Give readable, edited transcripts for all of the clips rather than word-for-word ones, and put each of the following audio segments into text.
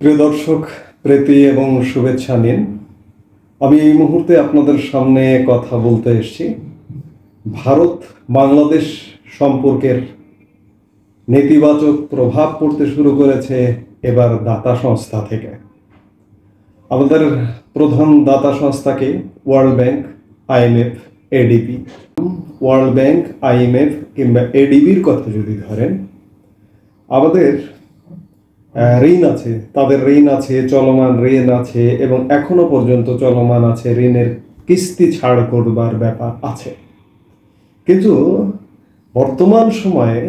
প্রিয় দর্শক, প্রীতি এবং শুভেচ্ছা নিন। আমি এই মুহূর্তে আপনাদের সামনে কথা বলতে এসেছি ভারত বাংলাদেশ সম্পর্কের নেতিবাচক প্রভাব পড়তে শুরু করেছে এবার দাতা সংস্থা থেকে। আমাদের প্রধান দাতা সংস্থাকে world bank, IMF, ADB। World bank, IMF কিংবা ADBর কথা যদি ধরেন, আমাদের ঋণ আছে, তাদের ঋণ আছে, চলমান ঋণ আছে এবং এখনো পর্যন্ত চলমান আছে। ঋণের কিস্তি ছাড় করবার ব্যাপার আছে। কিন্তু বর্তমান সময়ে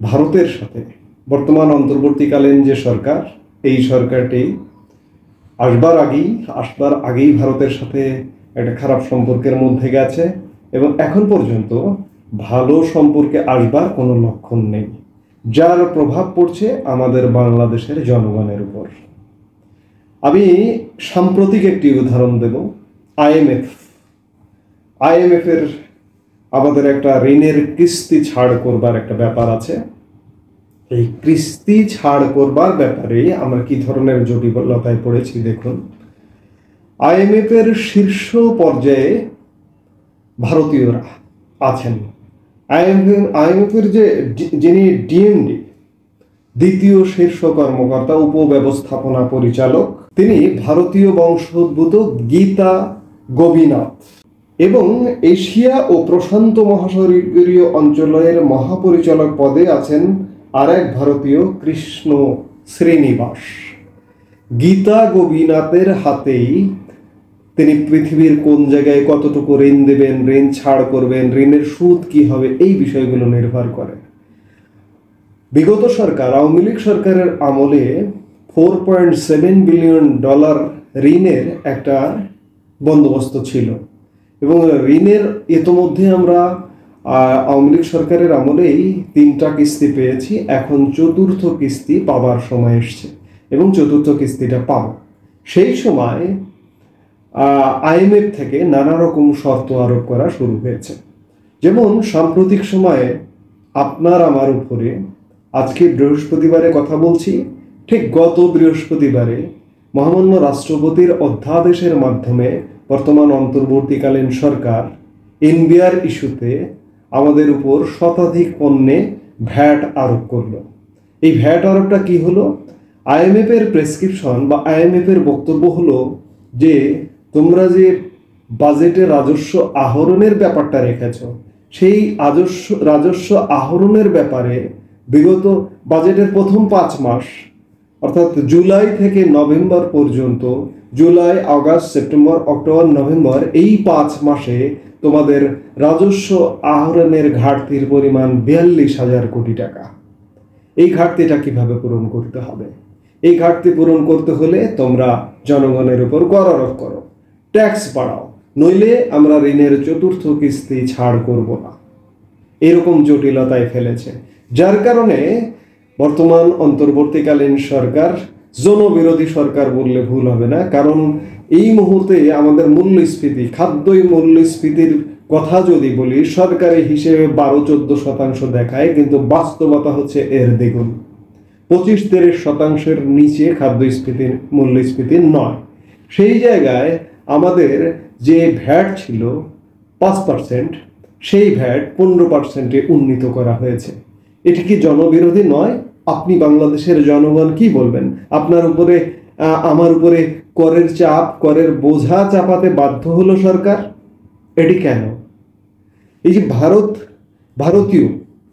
ভারতের সাথে বর্তমান অন্তর্বর্তীকালীন যে সরকার, এই সরকারটি আসবার আগেই ভারতের সাথে একটা খারাপ সম্পর্কের মধ্যে গেছে এবং এখন পর্যন্ত ভালো সম্পর্কে আসবার কোনো লক্ষণ নেই, যার প্রভাব পড়ছে আমাদের বাংলাদেশের জনগণের উপর। আমি সাম্প্রতিক একটি উদাহরণ দেব। IMF এর আমাদের একটা ঋণের কিস্তি ছাড় করবার একটা ব্যাপার আছে। এই কিস্তি ছাড় করবার ব্যাপারে আমরা কি ধরনের জটিলতায় পড়েছি দেখুন। IMF এর শীর্ষ পর্যায়ে ভারতীয়রা আছেন। IMF এর যিনি DMD, দ্বিতীয় শীর্ষ কর্মকর্তা, উপব্যবস্থাপনা পরিচালক, তিনি ভারতীয় বংশোদ্ভূত গীতা গোপীনাথ এবং এশিয়া ও প্রশান্ত মহাসাগরীয় অঞ্চলের মহাপরিচালক পদে আছেন আরেক ভারতীয়, কৃষ্ণ শ্রীনিবাস। গীতা গোপীনাথের হাতেই তিনি পৃথিবীর কোন জায়গায় কতটুকু ঋণ দেবেন, ঋণ ছাড় করবেন, ঋণের সুদ কি হবে, এই বিষয়গুলো নির্ভর করে। বিগত সরকার, আওয়ামী লীগ সরকারের আমলে $4.7 বিলিয়ন ঋণের একটা বন্দোবস্ত ছিল এবং ঋণের ইতোমধ্যে আমরা আওয়ামী লীগ সরকারের আমলেই 3টা কিস্তি পেয়েছি। এখন 4র্থ কিস্তি পাবার সময় এসছে এবং 4র্থ কিস্তিটা পাব। সেই সময় IMF থেকে নানা রকম শর্ত আরোপ করা শুরু হয়েছে। যেমন সাম্প্রতিক সময়ে আপনার আমার উপরে, আজকে বৃহস্পতিবারে কথা বলছি, ঠিক গত বৃহস্পতিবারে মহামান্য রাষ্ট্রপতির অধ্যাদেশের মাধ্যমে বর্তমান অন্তর্বর্তীকালীন সরকার NBR ইস্যুতে আমাদের উপর শতাধিক পণ্যে ভ্যাট আরোপ করলো। এই ভ্যাট আরোপটা কি হলো? IMF এর প্রেসক্রিপশন বা IMF এর বক্তব্য হলো যে তোমরা যে বাজেটে রাজস্ব আহরণের ব্যাপারটা রেখেছ, সেই রাজস্ব আহরণের ব্যাপারে বিগত বাজেটের প্রথম 5 মাস, অর্থাৎ জুলাই থেকে নভেম্বর পর্যন্ত, July, August, September, October, November, এই 5 মাসে তোমাদের রাজস্ব আহরণের ঘাটতির পরিমাণ 42,000 কোটি টাকা। এই ঘাটতিটা কিভাবে পূরণ করতে হবে? এই ঘাটতি পূরণ করতে হলে তোমরা জনগণের উপর কর আরোপ করো, ট্যাক্স বাড়াও, নইলে আমরা ঋণের 4র্থ কিস্তি ছাড় করব না। এরকম জটিলতায় ফেলেছে, যার কারণে বর্তমান অন্তর্বর্তীকালীন সরকার জনবিরোধী সরকার বললে ভুল হবে না। কারণ এই মুহূর্তে আমাদের মূল্যস্ফীতি, খাদ্যই মূল্যস্ফীতির কথা যদি বলি, সরকারি হিসেবে 12-14% দেখায়, কিন্তু বাস্তবতা হচ্ছে এর দ্বিগুণ। 25-30% নিচে খাদ্যস্ফীতির মূল্যস্ফীতি নয়। সেই জায়গায় আমাদের যে ভ্যাট ছিল 5%, সেই ভ্যাট 15%-এ উন্নীত করা হয়েছে। এটি কি জনবিরোধী নয়? আপনি বাংলাদেশের জনগণ কি বলবেন? আপনার উপরে, আমার উপরে করের চাপ, করের বোঝা চাপাতে বাধ্য হলো সরকার। এটি কেন? এই যে ভারতীয়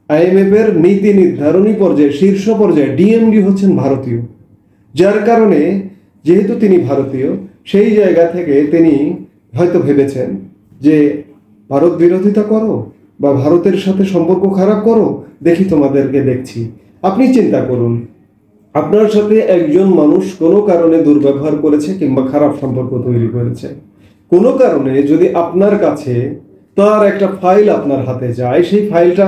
IMF এর নীতি নির্ধারণী পর্যায়ে, শীর্ষ পর্যায়ে DMD হচ্ছেন ভারতীয়, যার কারণে যেহেতু তিনি ভারতীয়, সেই জায়গা থেকে তিনি হয়তো ভেবেছেন যে ভারত বিরোধিতা করো বা ভারতের সাথে সম্পর্ক খারাপ করো, দেখি তোমাদেরকে দেখছি। আপনি চিন্তা করুন, আপনার সাথে একজন মানুষ কোনো কারণে দুর্ব্যবহার করেছে কিংবা খারাপ সম্পর্ক তৈরি করেছে, কোনো কারণে যদি আপনার কাছে তার একটা ফাইল আপনার হাতে যায়, সেই ফাইলটা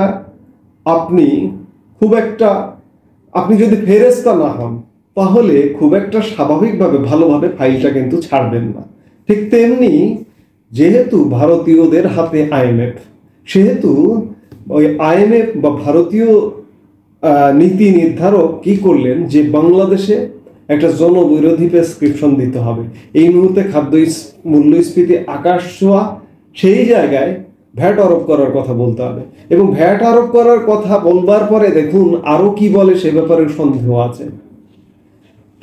আপনি যদি ফেরেশতা না হন, তাহলে খুব একটা স্বাভাবিকভাবে ভালোভাবে ফাইলটা কিন্তু ছাড়বেন না। ঠিক তেমনি যেহেতু ভারতীয়দের হাতে IMF, সেহেতু ওই IMF বা ভারতীয় নীতি নির্ধারক কি করলেন যে বাংলাদেশে একটা জনবিরোধী প্রেসক্রিপশন দিতে হবে। এই মুহূর্তে খাদ্য মূল্যস্ফীতি আকাশ ছোঁয়া, সেই জায়গায় ভ্যাট আরোপ করার কথা বলতে হবে। এবং ভ্যাট আরোপ করার কথা বলবার পরে দেখুন আরো কি বলে, সে ব্যাপারে সন্দেহ আছে।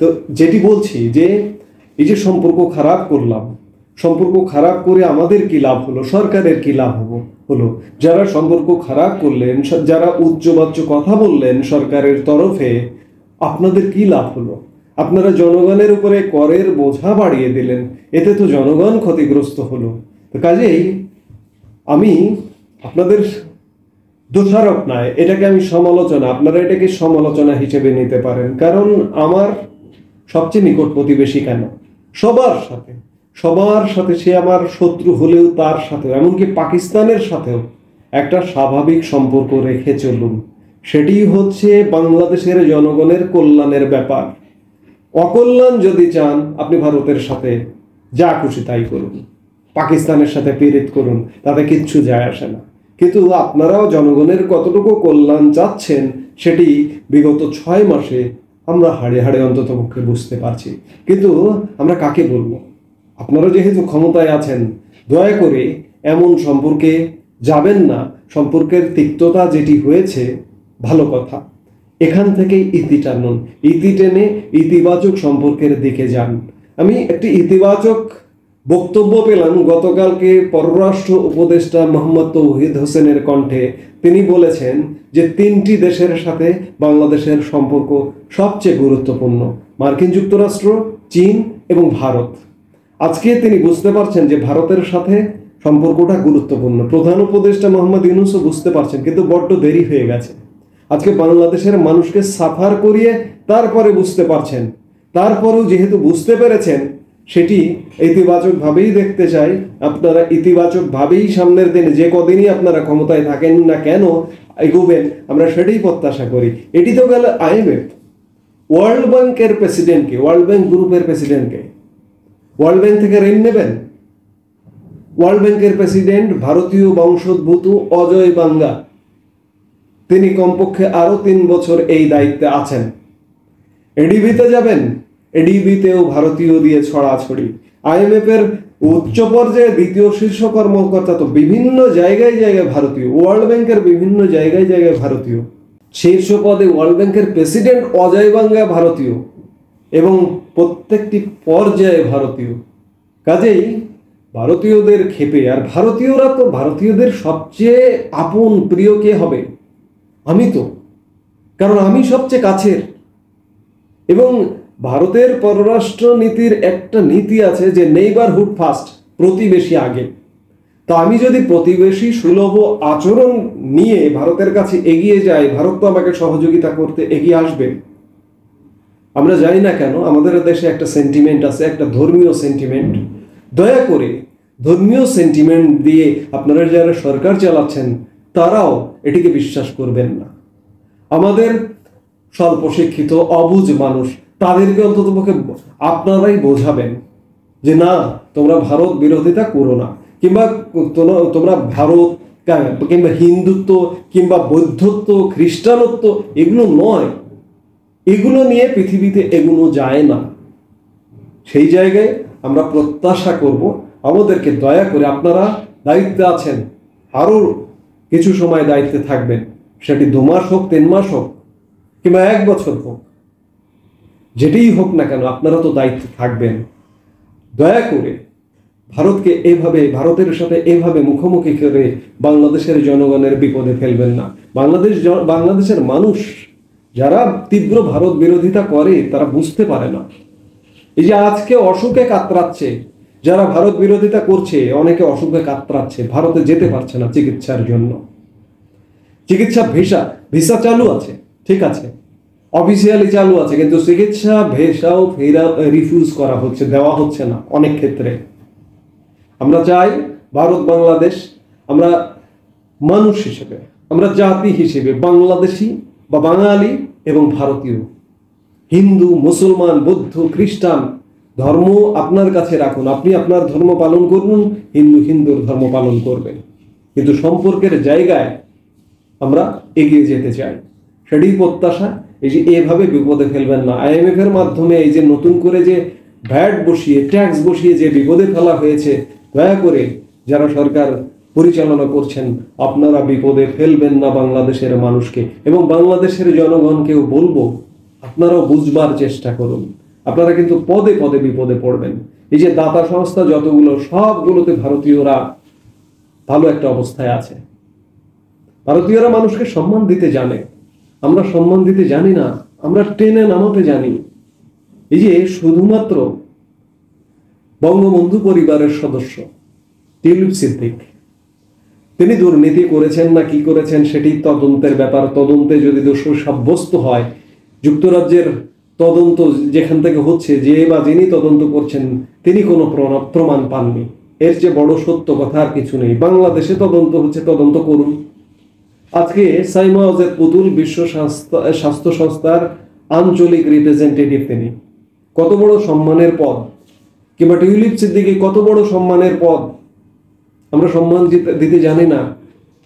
তো যেটি বলছি যে এই যে সম্পর্ক খারাপ করলাম, সম্পর্ক খারাপ করে আমাদের কি লাভ হলো, সরকারের কি লাভ হলো? যারা সম্পর্ক খারাপ করলেন, যারা উচ্চবাচ্য কথা বললেন সরকারের তরফে, আপনাদের কি লাভ হলো? আপনারা জনগণের উপরে করের বোঝা বাড়িয়ে দিলেন, এতে তো জনগণ ক্ষতিগ্রস্ত হলো। তো কাজেই আমি আপনাদের দোষারোপ নয়, এটাকে আমি সমালোচনা, আপনারা এটাকে সমালোচনা হিসেবে নিতে পারেন। কারণ আমার সবচেয়ে নিকট প্রতিবেশী, কেন সবার সাথে সে আমার শত্রু হলেও তার সাথেও, এমনকি পাকিস্তানের সাথেও একটা স্বাভাবিক সম্পর্ক রেখে চলুন। সেটি হচ্ছে বাংলাদেশের জনগণের কল্যাণের ব্যাপার। অকল্যাণ যদি চান, আপনি ভারতের সাথে যা খুশি তাই করুন, পাকিস্তানের সাথে পীড়িত করুন, তাতে কিচ্ছু যায় আসে না। কিন্তু আপনারাও জনগণের কতটুকু কল্যাণ চাচ্ছেন সেটি বিগত 6 মাসে আমরা হাড়ে হাড়ে অন্তত পক্ষে বুঝতে পারছি। কিন্তু আমরা কাকে বলবো? আপনারা যেহেতু ক্ষমতায় আছেন, দয়া করে এমন সম্পর্কে যাবেন না। সম্পর্কের তিক্ততা যেটি হয়েছে, ভালো কথা, এখান থেকে ইতি টানুন, ইতি টেনে ইতিবাচক সম্পর্কের দিকে যান। আমি একটি ইতিবাচক বক্তব্য পেলাম গতকালকে পররাষ্ট্র উপদেষ্টা মোহাম্মদ তৌহিদ হোসেনের কণ্ঠে। তিনি বলেছেন যে 3টি দেশের সাথে বাংলাদেশের সম্পর্ক সবচেয়ে গুরুত্বপূর্ণ, মার্কিন যুক্তরাষ্ট্র, চীন এবং ভারত। আজকে তিনি বুঝতে পারছেন যে ভারতের সাথে সম্পর্কটা গুরুত্বপূর্ণ। প্রধান উপদেষ্টা মোহাম্মদ ইউনূসও বুঝতে পারছেন, কিন্তু বড্ড দেরি হয়ে গেছে। আজকে বাংলাদেশের মানুষকে সাফার করিয়ে তারপরে বুঝতে পারছেন। তারপরেও যেহেতু বুঝতে পেরেছেন, সেটি ইতিবাচকভাবেই দেখতে চাই। আপনারা ইতিবাচকভাবেই সামনের দিনে যে কদিনই আপনারা ক্ষমতায় থাকেন না কেন এগোবেন, আমরা সেটাই প্রত্যাশা করি। এটি তো গেল IMF, ওয়ার্ল্ড ব্যাংকের প্রেসিডেন্টকে, ওয়ার্ল্ড ব্যাংক গ্রুপের প্রেসিডেন্টকে ওয়ার্ল্ড ব্যাংক থেকে ঋণ নেবেন। ওয়ার্ল্ড ব্যাংকের প্রেসিডেন্ট ভারতীয় বংশোদ্ভূত অজয় বাঙ্গা, তিনি কমপক্ষে আরো 3 বছর এই দায়িত্বে আছেন। এডিবিতে যাবেন, এডিবিতেও ভারতীয় দিয়ে ছড়াছড়ি। IMF এর উচ্চ পর্যায়ে দ্বিতীয় শীর্ষ কর্মকর্তা তো বিভিন্ন জায়গায় ভারতীয়, ওয়ার্ল্ড ব্যাংকের বিভিন্ন জায়গায় ভারতীয়। শীর্ষ পদে ওয়ার্ল্ড ব্যাংকের প্রেসিডেন্ট অজয় বাঙ্গা ভারতীয়, এবং প্রত্যেকটি পর্যায়ে ভারতীয়। কাজেই ভারতীয়দের ক্ষেপে, আর ভারতীয়রা তো ভারতীয়দের সবচেয়ে আপন প্রিয় কে হবে? আমি তো, কারণ আমি সবচেয়ে কাছের। এবং ভারতের পররাষ্ট্র নীতির একটা নীতি আছে যে নেইবারহুড ফার্স্ট, প্রতিবেশী আগে। তো আমি যদি প্রতিবেশী সুলভ আচরণ নিয়ে ভারতের কাছে এগিয়ে যাই, ভারত তো আমাকে সহযোগিতা করতে এগিয়ে আসবে। আমরা জানি না কেন আমাদের দেশে একটা সেন্টিমেন্ট আছে, একটা ধর্মীয় সেন্টিমেন্ট। দয়া করে ধর্মীয় সেন্টিমেন্ট দিয়ে আপনারা যারা সরকার চালাচ্ছেন তারাও এটিকে বিশ্বাস করবেন না। আমাদের স্বল্প শিক্ষিত অবুঝ মানুষ, তাদেরকে অন্ততপক্ষে আপনারাই বোঝাবেন যে না, তোমরা ভারত বিরোধিতা করো না, কিংবা তোমরা ভারত কিংবা হিন্দুত্ব কিংবা বৌদ্ধত্ব খ্রিস্টানত্ব এগুলো নয়, এগুলো নিয়ে পৃথিবীতে এগুলো যায় না। সেই জায়গায় আমরা প্রত্যাশা করব আমাদেরকে দয়া করে, আপনারা দায়িত্বে আছেন, আরো কিছু সময় দায়িত্বে থাকবেন, সেটি 2 মাস হোক, 3 মাস হোক, কিংবা 1 বছর হোক, যেটাই হোক না কেন আপনারা তো দায়িত্বে থাকবেন। দয়া করে ভারতকে এভাবে, ভারতের সাথে এভাবে মুখোমুখি করে বাংলাদেশের জনগণের বিপদে ফেলবেন না। বাংলাদেশের মানুষ যারা তীব্র ভারত বিরোধিতা করে তারা বুঝতে পারে না। এই যে আজকে অসুখে কাতরাচ্ছে, যারা ভারত বিরোধিতা করছে, অনেকে অসুখে কাতরাচ্ছে, ভারতে যেতে পারছে না চিকিৎসার জন্য। চিকিৎসা ভিসা চালু আছে, ঠিক আছে, অফিসিয়ালি চালু আছে, কিন্তু চিকিৎসা ভিসাও রিফিউজ করা হচ্ছে, দেওয়া হচ্ছে না অনেক ক্ষেত্রে। আমরা চাই ভারত বাংলাদেশ, আমরা মানুষ হিসেবে, আমরা জাতি হিসেবে বাংলাদেশি বা বাঙালি এবং ভারতীয়, হিন্দু, মুসলমান, বৌদ্ধ, খ্রিস্টান ধর্ম আপনার কাছে রাখুন, আপনি আপনার ধর্ম পালন করুন, হিন্দুর ধর্ম পালন করবেন, কিন্তু সম্পর্কের জায়গায় আমরা এগিয়ে যেতে চাই। সেটাই প্রত্যাশা এই যে এভাবে বিপদে ফেলবেন না। IMF এর মাধ্যমে এই যে নতুন করে যে ভ্যাট বসিয়ে ট্যাক্স বসিয়ে যে বিপদে ফেলা হয়েছে, দয়া করে যারা সরকার পরিচালনা করছেন আপনারা বিপদে ফেলবেন না বাংলাদেশের মানুষকে। এবং বাংলাদেশের জনগণকেও বলবো আপনারাও বুঝবার চেষ্টা করুন, আপনারা কিন্তু পদে পদে বিপদে পড়বেন। এই যে দাতা সংস্থা যতগুলো, সবগুলোতে ভারতীয়রা ভালো একটা অবস্থায় আছে। ভারতীয়রা মানুষকে সম্মান দিতে জানে, আমরা সম্মান দিতে জানি না, আমরা টেনে নামাতে জানি। এই যে শুধুমাত্র বঙ্গবন্ধু পরিবারের সদস্য টিউলিপ সিদ্দিক, তিনি দুর্নীতি করেছেন না কি করেছেন সেটি তদন্তের ব্যাপার। তদন্তে যদি দোষ সাব্যস্ত হয়, যুক্তরাজ্যের তদন্ত যেখান থেকে হচ্ছে, যে বা যিনি তদন্ত করছেন তিনি কোনো প্রমাণ পাননি, এর চেয়ে বড় সত্য কথা আর কিছু নেই। বাংলাদেশে তদন্ত হচ্ছে, তদন্ত করুন। আজকে সাইমা ওয়াজেদ পুতুল বিশ্ব স্বাস্থ্য সংস্থার আঞ্চলিক রিপ্রেজেন্টেটিভ, তিনি কত বড় সম্মানের পদ, কিংবা টিউলিপ সিদ্দিকী কত বড় সম্মানের পদ, আমরা সম্মান দিতে জানি না।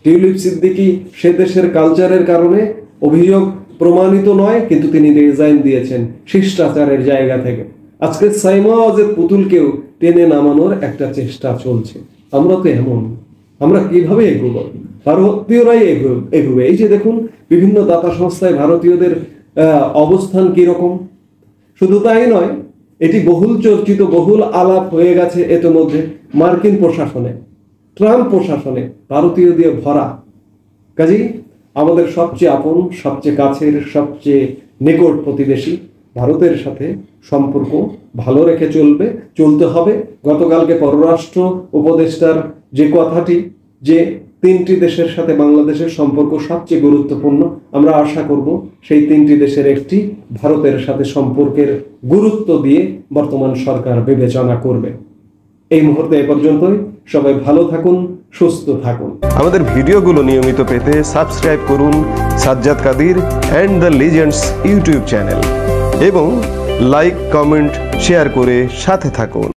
টিউলিপ সিদ্দিকী সে দেশের কালচারের কারণে অভিযোগ প্রমাণিত নয়, কিন্তু তিনি রিজাইন দিয়েছেন শিষ্টাচারের জায়গা থেকে। আজকে সাইমা ওয়াজেদ পুতুলকেও টেনে নামানোর একটা চেষ্টা চলছে। আমরা তো এমন, আমরা কিভাবে এগোবো? ভারতীয়রাই এগোবে। এই যে দেখুন বিভিন্ন দাতা সংস্থায় ভারতীয়দের অবস্থান কিরকম। শুধু তাই নয়, এটি বহুল চর্চিত, বহুল আলাপ হয়ে গেছে ইতিমধ্যে মার্কিন প্রশাসনে, ট্রাম্প প্রশাসনে ভারতীয় দিয়ে ভরা। কাজেই আমাদের সবচেয়ে আপন, সবচেয়ে কাছের, সবচেয়ে নিকট প্রতিবেশী ভারতের সাথে সম্পর্ক ভালো রেখে চলতে হবে। গতকালকে পররাষ্ট্র উপদেষ্টার যে কথাটি, যে 3টি দেশের সাথে বাংলাদেশের সম্পর্ক সবচেয়ে গুরুত্বপূর্ণ, আমরা আশা করব সেই 3টি দেশের একটি ভারতের সাথে সম্পর্কের গুরুত্ব দিয়ে বর্তমান সরকার বিবেচনা করবে। এই মুহূর্তে এ পর্যন্তই। সবাই ভালো থাকুন, সুস্থ থাকুন। আমাদের ভিডিওগুলো নিয়মিত পেতে সাবস্ক্রাইব করুন Sajjad Kadir and the legends YouTube channel এবং লাইক, কমেন্ট, শেয়ার করে সাথে থাকুন।